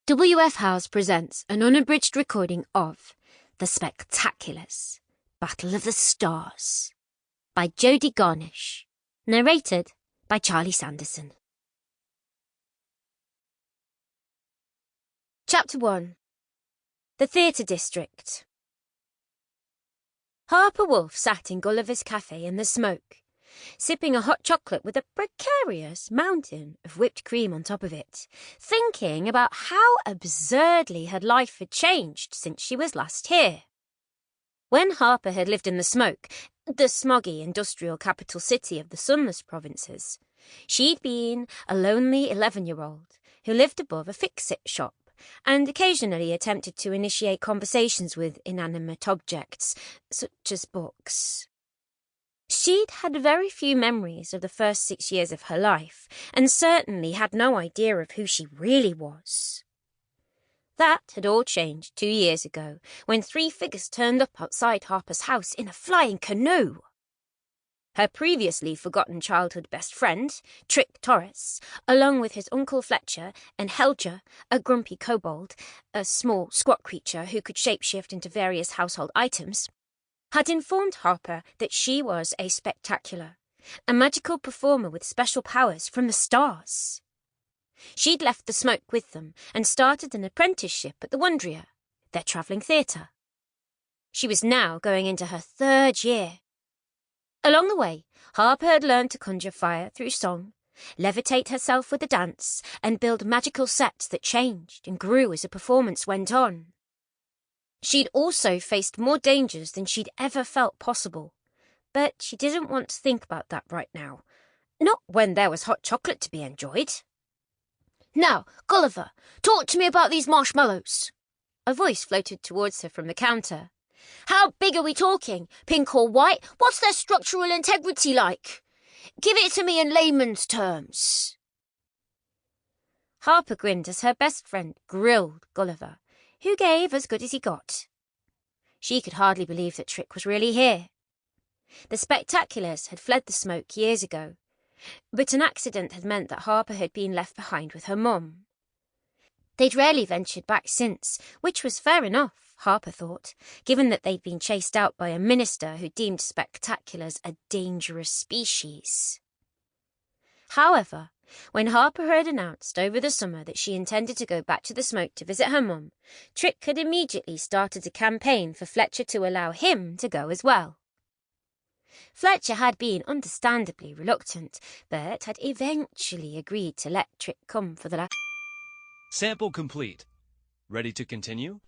WF House presents an unabridged recording of The Spectaculars, Battle of the Stars, by Jodie Garnish, narrated by Charlie Sanderson. Chapter 1. The Theatre District. Harper Wolf sat in Gulliver's Cafe in the smoke, sipping a hot chocolate with a precarious mountain of whipped cream on top of it, thinking about how absurdly her life had changed since she was last here. When Harper had lived in the smoke, the smoggy industrial capital city of the sunless provinces, she'd been a lonely 11-year-old who lived above a fix-it shop and occasionally attempted to initiate conversations with inanimate objects, such as books. She'd had very few memories of the first 6 years of her life, and certainly had no idea of who she really was. That had all changed 2 years ago, when 3 figures turned up outside Harper's house in a flying canoe. Her previously forgotten childhood best friend, Trick Torres, along with his uncle Fletcher and Helger, a grumpy kobold, a small, squat creature who could shapeshift into various household items, had informed Harper that she was a spectacular, a magical performer with special powers from the stars. She'd left the smoke with them and started an apprenticeship at the Wondria, their travelling theatre. She was now going into her 3rd year. Along the way, Harper had learned to conjure fire through song, levitate herself with a dance, and build magical sets that changed and grew as the performance went on. She'd also faced more dangers than she'd ever felt possible, but she didn't want to think about that right now. Not when there was hot chocolate to be enjoyed. "Now, Gulliver, talk to me about these marshmallows." A voice floated towards her from the counter. "How big are we talking? Pink or white? What's their structural integrity like? Give it to me in layman's terms." Harper grinned as her best friend grilled Gulliver, who gave as good as he got. She could hardly believe that Trick was really here. The Spectaculars had fled the smoke years ago, but an accident had meant that Harper had been left behind with her mum. They'd rarely ventured back since, which was fair enough, Harper thought, given that they'd been chased out by a minister who deemed Spectaculars a dangerous species. However, when Harper had announced over the summer that she intended to go back to the smoke to visit her mum, Trick had immediately started a campaign for Fletcher to allow him to go as well. Fletcher had been understandably reluctant, but had eventually agreed to let Trick come for the last. Sample complete. Ready to continue?